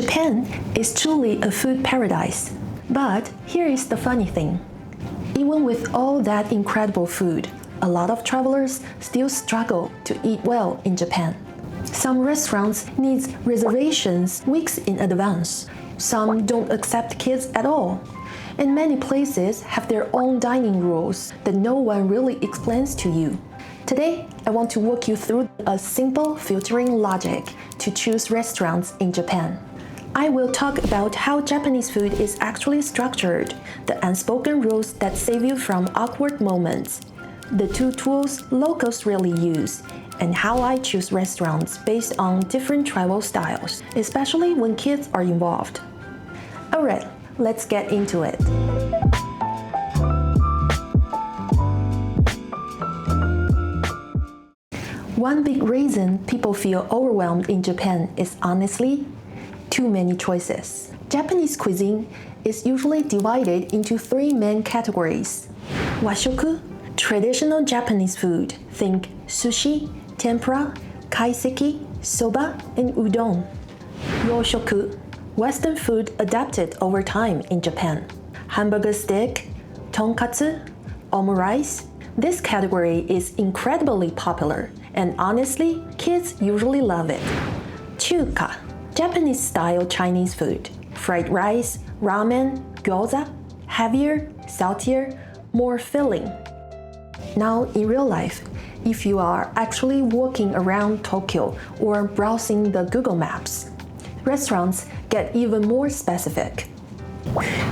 Japan is truly a food paradise. But here is the funny thing. Even with all that incredible food, a lot of travelers still struggle to eat well in Japan. Some restaurants need reservations weeks in advance. Some don't accept kids at all. And many places have their own dining rules that no one really explains to you. Today, I want to walk you through a simple filtering logic to choose restaurants in Japan. I will talk about how Japanese food is actually structured, the unspoken rules that save you from awkward moments, the two tools locals really use, and how I choose restaurants based on different travel styles, especially when kids are involved. Alright, let's get into it. One big reason people feel overwhelmed in Japan is honestly too many choices. Japanese cuisine is usually divided into three main categories. Washoku, traditional Japanese food, think sushi, tempura, kaiseki, soba, and udon. Roshoku, Western food adapted over time in Japan. Hamburger steak, tonkatsu, omurice. This category is incredibly popular, and honestly, kids usually love it. Chuka, Japanese-style Chinese food, fried rice, ramen, gyoza, heavier, saltier, more filling. Now, in real life, if you are actually walking around Tokyo or browsing the Google Maps, restaurants get even more specific.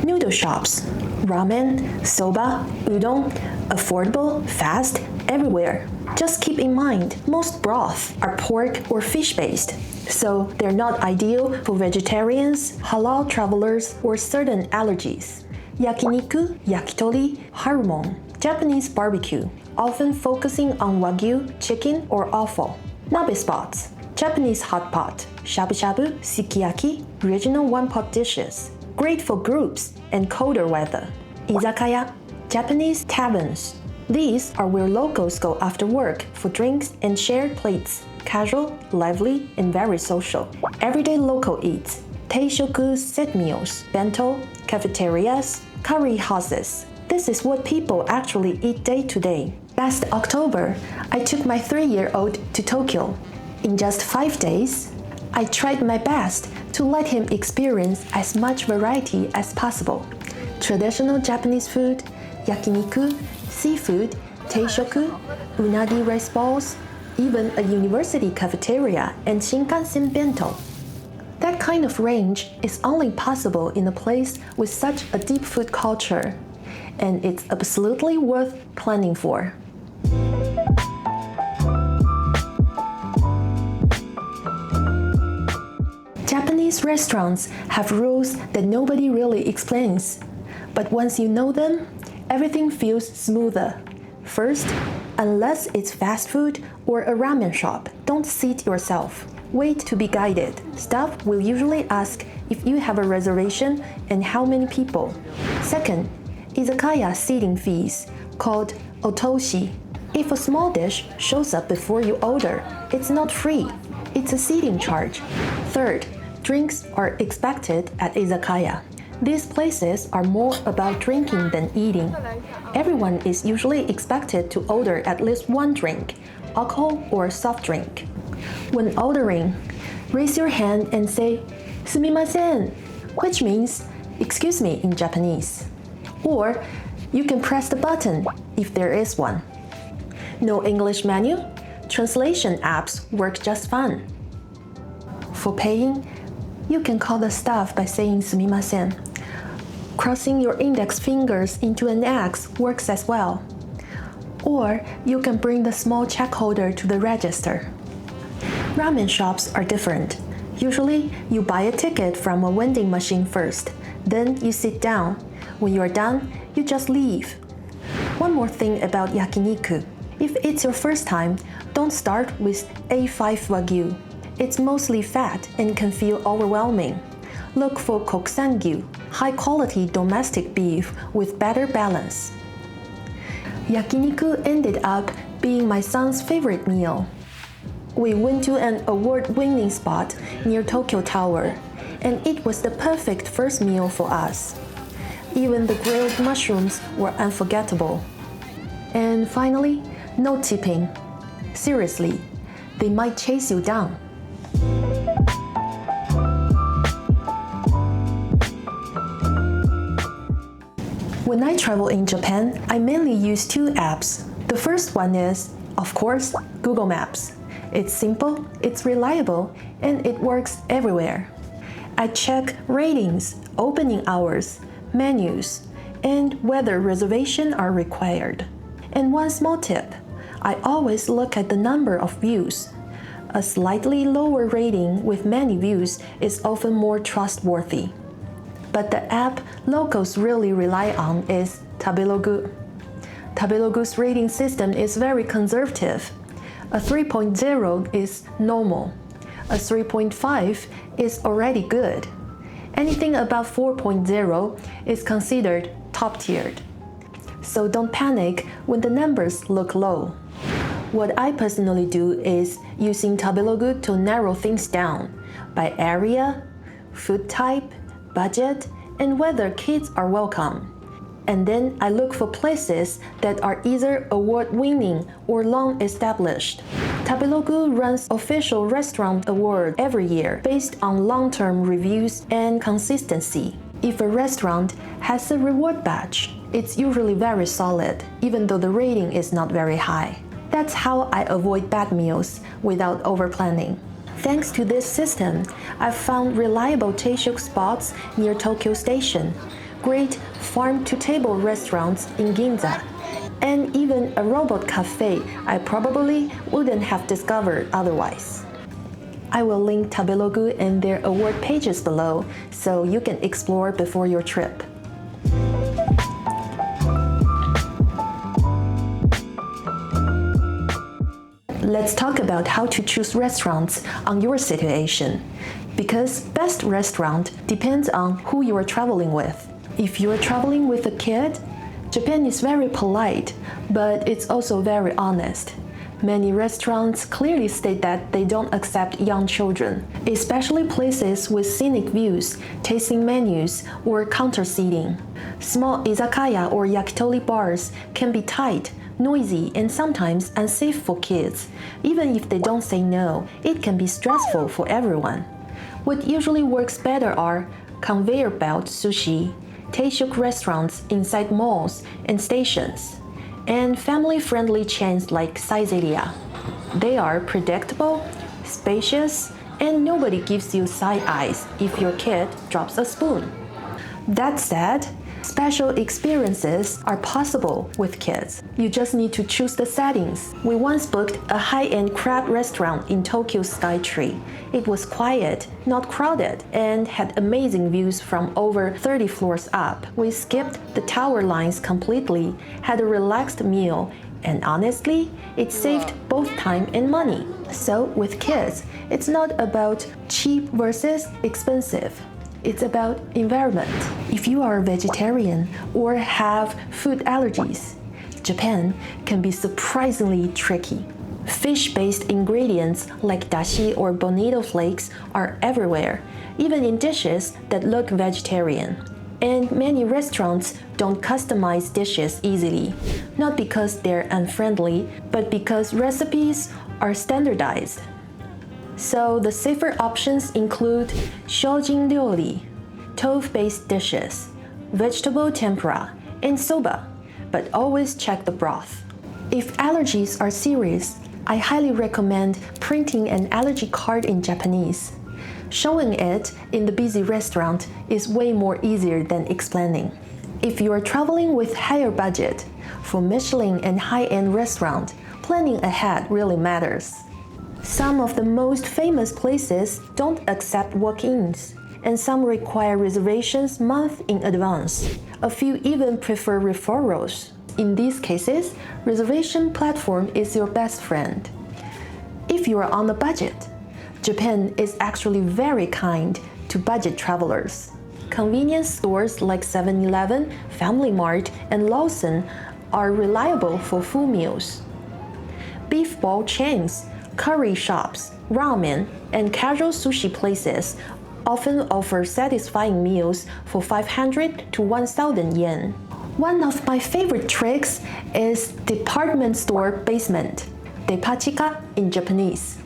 Noodle shops, ramen, soba, udon, affordable, fast, everywhere. Just keep in mind, most broths are pork or fish-based, so they're not ideal for vegetarians, halal travelers, or certain allergies. Yakiniku, yakitori, harumon, Japanese barbecue, often focusing on wagyu, chicken, or offal. Nabe spots, Japanese hot pot, shabu-shabu, sukiyaki, regional one-pot dishes, great for groups and colder weather. Izakaya, Japanese taverns. These are where locals go after work for drinks and shared plates. Casual, lively, and very social. Everyday local eats. Teishoku set meals, bento, cafeterias, curry houses. This is what people actually eat day to day. Last October, I took my 3-year-old to Tokyo. In just 5 days, I tried my best to let him experience as much variety as possible. Traditional Japanese food, yakiniku, seafood, teishoku, unagi rice balls, even a university cafeteria and Shinkansen bento. That kind of range is only possible in a place with such a deep food culture, and it's absolutely worth planning for. Japanese restaurants have rules that nobody really explains, but once you know them, everything feels smoother. First, unless it's fast food or a ramen shop, don't seat yourself. Wait to be guided. Staff will usually ask if you have a reservation and how many people. Second, izakaya seating fees, called otoshi. If a small dish shows up before you order, it's not free. It's a seating charge. Third, drinks are expected at izakaya. These places are more about drinking than eating. Everyone is usually expected to order at least one drink, alcohol or soft drink. When ordering, raise your hand and say "sumimasen," which means "excuse me" in Japanese. Or you can press the button if there is one. No English menu? Translation apps work just fine. For paying, you can call the staff by saying "sumimasen." Crossing your index fingers into an X works as well. Or you can bring the small check holder to the register. Ramen shops are different. Usually, you buy a ticket from a vending machine first, then you sit down. When you're done, you just leave. One more thing about yakiniku. If it's your first time, don't start with A5 Wagyu. It's mostly fat and can feel overwhelming. Look for kokusangyu, high-quality domestic beef with better balance. Yakiniku ended up being my son's favorite meal. We went to an award-winning spot near Tokyo Tower. and it was the perfect first meal for us. Even the grilled mushrooms were unforgettable. And finally, no tipping. Seriously, they might chase you down. When I travel in Japan, I mainly use two apps. The first one is, of course, Google Maps. It's simple, it's reliable, and it works everywhere. I check ratings, opening hours, menus, and whether reservations are required. And one small tip, I always look at the number of views. A slightly lower rating with many views is often more trustworthy. But the app locals really rely on is Tabelog. Tabelog's rating system is very conservative. A 3.0 is normal. A 3.5 is already good. Anything above 4.0 is considered top-tiered. So don't panic when the numbers look low. What I personally do is using Tabelog to narrow things down by area, food type, budget, and whether kids are welcome. And then I look for places that are either award-winning or long-established. Tabelog runs official restaurant award every year based on long-term reviews and consistency. If a restaurant has a reward badge, it's usually very solid, even though the rating is not very high. That's how I avoid bad meals without over-planning. Thanks to this system, I've found reliable taishuk spots near Tokyo Station, great farm-to-table restaurants in Ginza, and even a robot cafe I probably wouldn't have discovered otherwise. I will link Tabelog and their award pages below so you can explore before your trip. Let's talk about how to choose restaurants on your situation, because best restaurant depends on who you are traveling with. If you are traveling with a kid, Japan is very polite, but it's also very honest. Many restaurants clearly state that they don't accept young children, especially places with scenic views, tasting menus, or counter seating. Small izakaya or yakitori bars can be tight, noisy, and sometimes unsafe for kids. Even if they don't say no, it can be stressful for everyone. What usually works better are conveyor belt sushi, taishuk restaurants inside malls and stations, and family-friendly chains like Saizeriya. They are predictable, spacious, and nobody gives you side eyes if your kid drops a spoon. That said, special experiences are possible with kids. You just need to choose the settings. We once booked a high-end crab restaurant in Tokyo's Skytree. It was quiet, not crowded, and had amazing views from over 30 floors up. We skipped the tower lines completely, had a relaxed meal, and honestly, it saved both time and money. So with kids, it's not about cheap versus expensive. It's about environment. If you are a vegetarian or have food allergies, Japan can be surprisingly tricky. Fish-based ingredients like dashi or bonito flakes are everywhere, even in dishes that look vegetarian. And many restaurants don't customize dishes easily, not because they're unfriendly, but because recipes are standardized. So the safer options include shoujin ryori, tofu-based dishes, vegetable tempura, and soba, but always check the broth. If allergies are serious, I highly recommend printing an allergy card in Japanese. Showing it in the busy restaurant is way more easier than explaining. If you are traveling with higher budget, for Michelin and high-end restaurant, planning ahead really matters. Some of the most famous places don't accept walk-ins, and some require reservations months in advance. A few even prefer referrals. In these cases, reservation platform is your best friend. If you are on a budget, Japan is actually very kind to budget travelers. Convenience stores like 7-Eleven, Family Mart, and Lawson are reliable for full meals. Beef ball chains, curry shops, ramen, and casual sushi places often offer satisfying meals for 500 to 1,000 yen. One of my favorite tricks is department store basement, depachika in Japanese.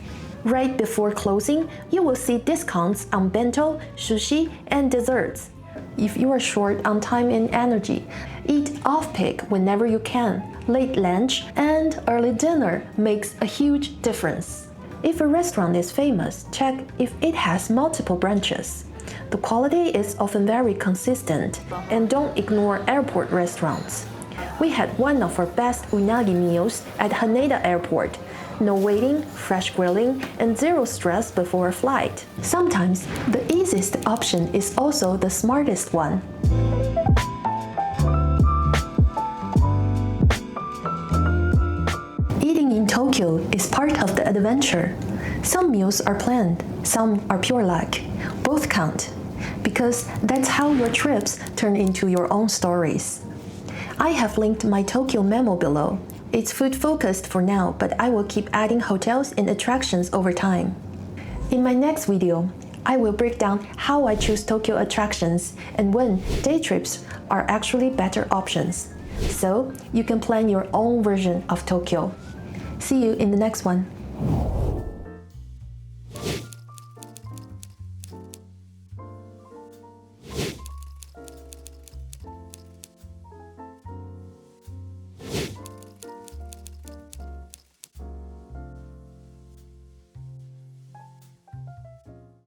Right before closing, you will see discounts on bento, sushi, and desserts. If you are short on time and energy, eat off-peak whenever you can. Late lunch and early dinner makes a huge difference. If a restaurant is famous, check if it has multiple branches. The quality is often very consistent, and don't ignore airport restaurants. We had one of our best unagi meals at Haneda Airport. No waiting, fresh grilling, and zero stress before a flight. Sometimes, the easiest option is also the smartest one. Eating in Tokyo is part of the adventure. Some meals are planned, some are pure luck. Both count, because that's how your trips turn into your own stories. I have linked my Tokyo Memo below. It's food-focused for now, but I will keep adding hotels and attractions over time. In my next video, I will break down how I choose Tokyo attractions and when day trips are actually better options, so you can plan your own version of Tokyo. See you in the next one.